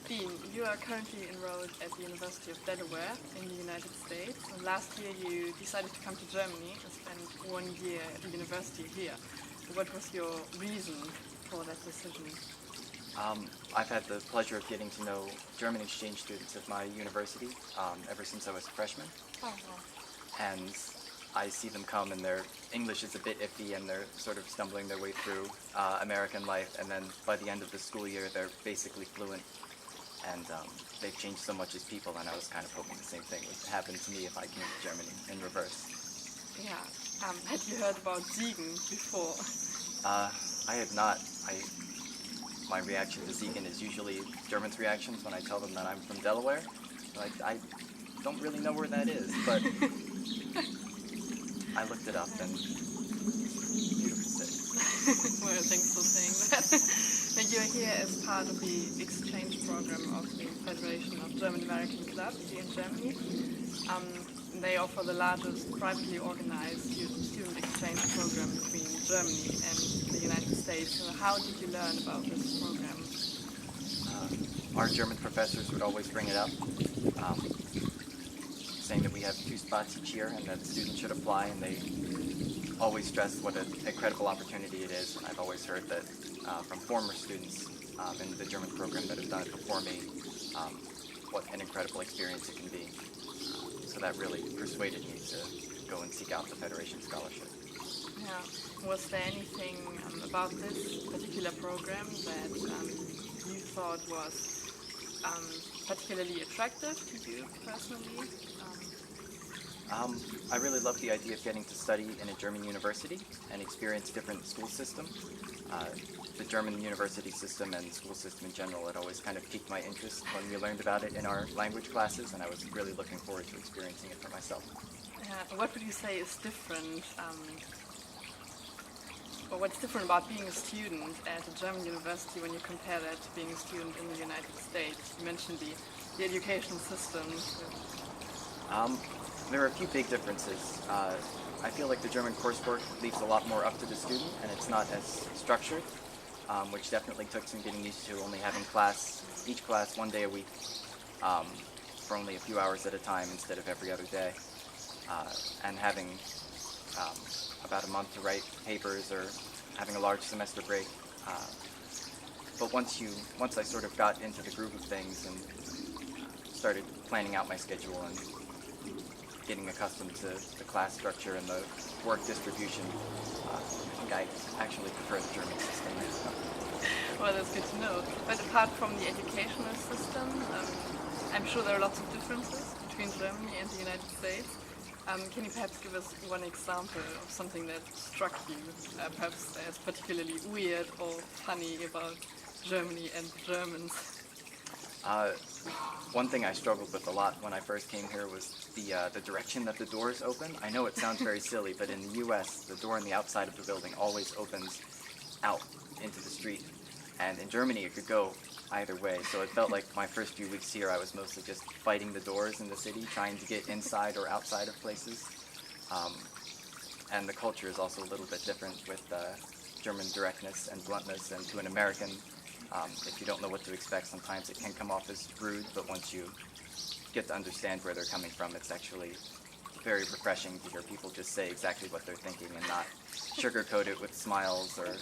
Dean, you are currently enrolled at the University of Delaware in the United States, and last year you decided to come to Germany and spend 1 year at the university here. What was your reason for that decision? I've had the pleasure of getting to know German exchange students at my university ever since I was a freshman. Oh, wow. And I see them come and their English is a bit iffy and they're sort of stumbling their way through American life, and then by the end of the school year they're basically fluent, and they've changed so much as people, and I was kind of hoping the same thing would happen to me if I came to Germany in reverse. Yeah. Had you heard about Siegen before? I had not. My reaction to Siegen is usually Germans' reactions when I tell them that I'm from Delaware. I don't really know where that is, but I looked it up and it's a beautiful city. Well, thanks for saying that. Now, you're here as part of the exchange program of the Federation of German American Clubs here in Germany. They offer the largest privately organized student exchange program between Germany and the United States. So how did you learn about this program? Our German professors would always bring it up, saying that we have 2 spots each year and that students should apply, and they always stress what an incredible opportunity it is. And I've always heard that from former students in the German program that have done it before me, what an incredible experience it can be. So that really persuaded me to go and seek out the Federation scholarship. Yeah. Was there anything about this particular program that you thought was particularly attractive to you personally? I really love the idea of getting to study in a German university and experience different school systems. The German university system and school system in general had always kind of piqued my interest when we learned about it in our language classes, and I was really looking forward to experiencing it for myself. What would you say is different, or what's different about being a student at a German university when you compare that to being a student in the United States? You mentioned the education system. There are a few big differences. I feel like the German coursework leaves a lot more up to the student, and it's not as structured, which definitely took some getting used to, only having each class 1 day a week for only a few hours at a time instead of every other day, and having about a month to write papers or having a large semester break. But once I sort of got into the groove of things and started planning out my schedule and getting accustomed to the class structure and the work distribution, I think I actually prefer the German system. Well, that's good to know. But apart from the educational system, I'm sure there are lots of differences between Germany and the United States. Can you perhaps give us one example of something that struck you, perhaps as particularly weird or funny about Germany and Germans? One thing I struggled with a lot when I first came here was the direction that the doors open. I know it sounds very silly, but in the U.S., the door on the outside of the building always opens out into the street. And in Germany, it could go either way. So it felt like my first few weeks here, I was mostly just fighting the doors in the city, trying to get inside or outside of places. And the culture is also a little bit different with German directness and bluntness, and to an American, if you don't know what to expect, sometimes it can come off as rude, but once you get to understand where they're coming from, it's actually very refreshing to hear people just say exactly what they're thinking and not sugarcoat it with smiles or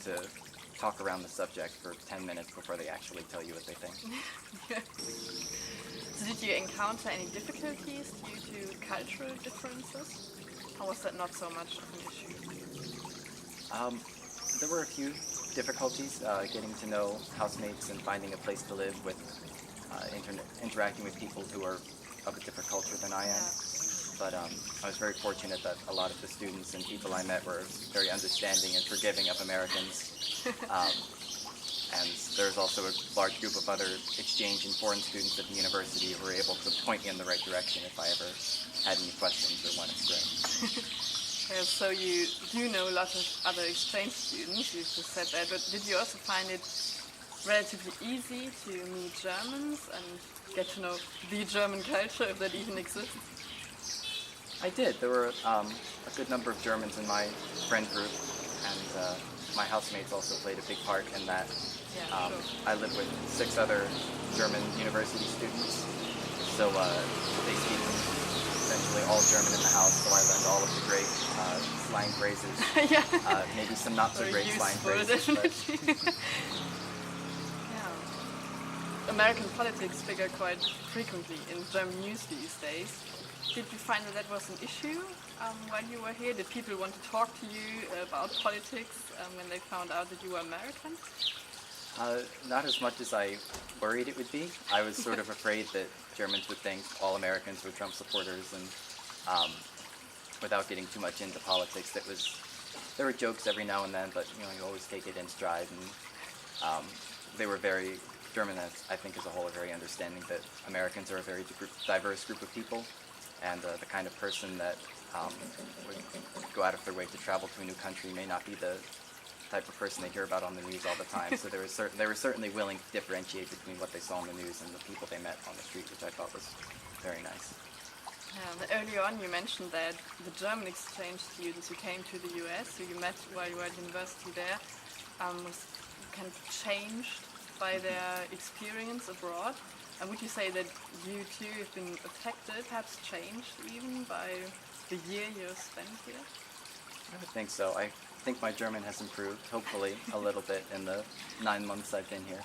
to talk around the subject for 10 minutes before they actually tell you what they think. So did you encounter any difficulties due to cultural differences? Or was that not so much of an issue? There were a few difficulties getting to know housemates and finding a place to live with interacting with people who are of a different culture than I am. Yeah. But I was very fortunate that a lot of the students and people I met were very understanding and forgiving of Americans. And there's also a large group of other exchange and foreign students at the university who were able to point me in the right direction if I ever had any questions or went astray. So you do know a lot of other exchange students, you just said that, but did you also find it relatively easy to meet Germans and get to know the German culture, if that even exists? I did. There were a good number of Germans in my friend group, and my housemates also played a big part in that. Yeah, sure. I lived with 6 other German university students. So they speak essentially all German in the house, so I learned all of the great slang phrases, Yeah. Maybe some not so great slang Very phrases. But definitely. Yeah. American politics figure quite frequently in German news these days. Did you find that was an issue when you were here? Did people want to talk to you about politics when they found out that you were American? Not as much as I worried it would be. I was sort of afraid that Germans would think all Americans were Trump supporters, and without getting too much into politics, there were jokes every now and then, but you always take it in stride. And they were very German, I think, as a whole, are very understanding that Americans are a very diverse group of people, and the kind of person that would go out of their way to travel to a new country may not be the type of person they hear about on the news all the time. So they were certainly willing to differentiate between what they saw on the news and the people they met on the street, which I thought was very nice. Yeah, but earlier on you mentioned that the German exchange students who came to the US, who you met while you were at university there, was kind of changed by their experience abroad. And would you say that you too have been affected, perhaps changed even by the year you spent here? I would think so. I think my German has improved, hopefully, a little bit in the 9 months I've been here.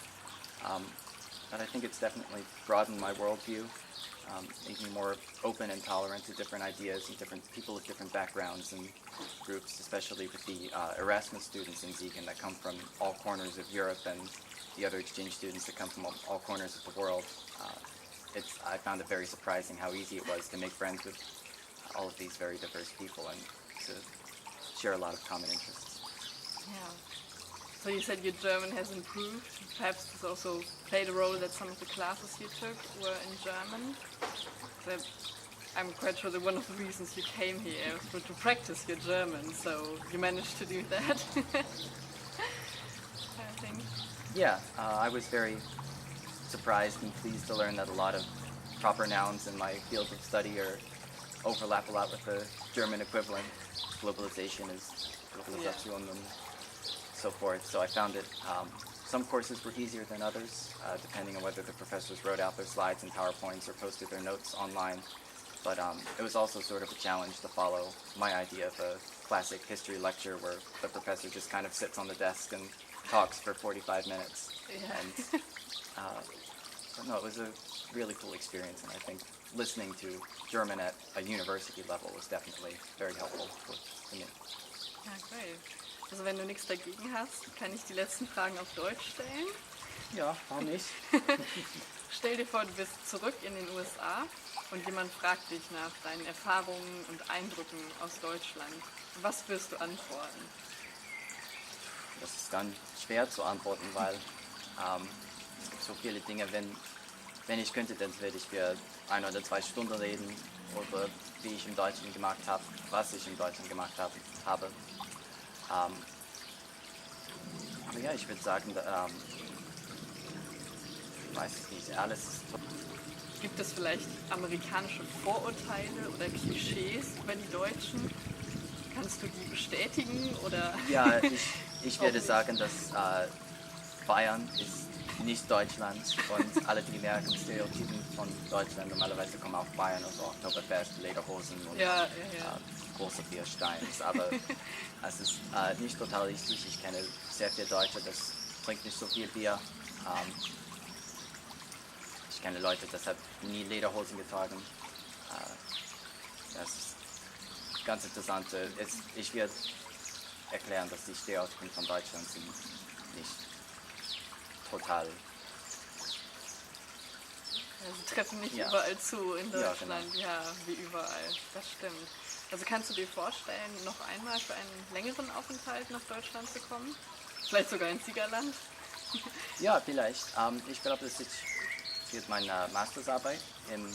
But I think it's definitely broadened my worldview, making me more open and tolerant to different ideas and different people with different backgrounds and groups, especially with the Erasmus students in Siegen that come from all corners of Europe, and the other exchange students that come from all corners of the world. I found it very surprising how easy it was to make friends with all of these very diverse people and to share a lot of common interests. Yeah. So you said your German has improved. Perhaps this also played a role that some of the classes you took were in German. So I'm quite sure that one of the reasons you came here was to practice your German, so you managed to do that. I think. Yeah, I was very surprised and pleased to learn that a lot of proper nouns in my field of study overlap a lot with the German equivalent. Globalization is Globalisation and so forth. So I found it, some courses were easier than others, depending on whether the professors wrote out their slides in PowerPoints or posted their notes online. But it was also sort of a challenge to follow my idea of a classic history lecture where the professor just kind of sits on the desk and talks for 45 minutes. Yeah. And but no, it was a really cool experience, and I think listening to German at a university level was definitely very helpful for me. Ja, great. Also wenn du nichts dagegen hast, kann ich die letzten Fragen auf Deutsch stellen. Ja, warum nicht? Stell dir vor, du bist zurück in den USA und jemand fragt dich nach deinen Erfahrungen und Eindrücken aus Deutschland. Was wirst du antworten? Das ist dann schwer zu antworten, weil es gibt so viele Dinge, wenn ich könnte, dann würde ich für 1 oder 2 Stunden reden über wie ich in Deutschland gemacht habe, was ich in Deutschland gemacht habe. Aber ja, ich würde sagen, ich weiß es nicht, alles ist toll. Gibt es vielleicht amerikanische Vorurteile oder Klischees über die Deutschen? Kannst du die bestätigen oder? Ja, ich würde sagen, dass Bayern ist nicht Deutschland und alle die merken Stereotypen von Deutschland normalerweise kommen auf Bayern, also Oktoberfest, Lederhosen und große Biersteins, aber es ist nicht total richtig. Ich kenne sehr viele Deutsche, das trinkt nicht so viel Bier. Ich kenne Leute, das hat nie Lederhosen getragen. Das ist ganz interessant. Ich werde erklären, dass die Stereotypen von Deutschland sind nicht total. Ja, sie treffen nicht überall zu in Deutschland, genau. Ja, wie überall, das stimmt. Also kannst du dir vorstellen, noch einmal für einen längeren Aufenthalt nach Deutschland zu kommen? Vielleicht sogar ins Siegerland? Ja, vielleicht. Ich glaube, dass ich für meine Mastersarbeit in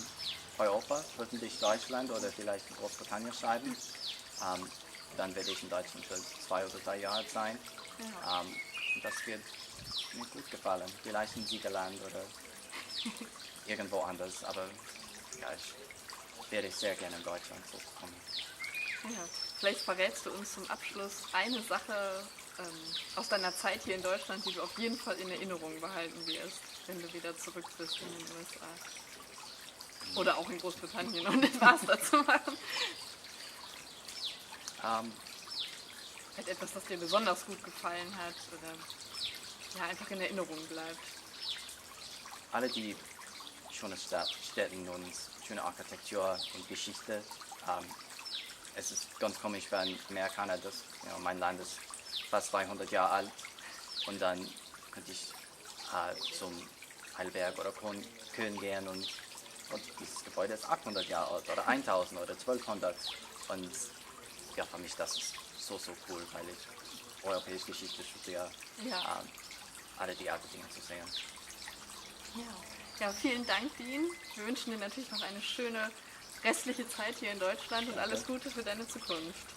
Europa, hoffentlich Deutschland oder vielleicht in Großbritannien schreiben. Dann werde ich in Deutschland für 2 oder 3 Jahre sein. Ja. Und das wird mir gut gefallen. Vielleicht in Siegerland oder irgendwo anders. Aber ja, ich werde sehr gerne in Deutschland zurückkommen. Ja. Vielleicht verrätst du uns zum Abschluss eine Sache, aus deiner Zeit hier in Deutschland, die du auf jeden Fall in Erinnerung behalten wirst, wenn du wieder zurück bist in den USA? Oder auch in Großbritannien, um etwas dazu machen. Halt etwas, das dir besonders gut gefallen hat oder ja, einfach in Erinnerung bleibt. Alle die schöne Städten und schöne Architektur und Geschichte. Es ist ganz komisch für einen Amerikaner, dass mein Land ist fast 200 Jahre alt und dann könnte ich zum Heidelberg oder Köln gehen und dieses Gebäude ist 800 Jahre alt oder 1000 oder 1200 und ja, für mich das ist so cool, weil ich europäische Geschichte studiere, alle die alten Dinge zu sehen. Ja, vielen Dank, Dean. Wir wünschen dir natürlich noch eine schöne restliche Zeit hier in Deutschland und alles Gute für deine Zukunft.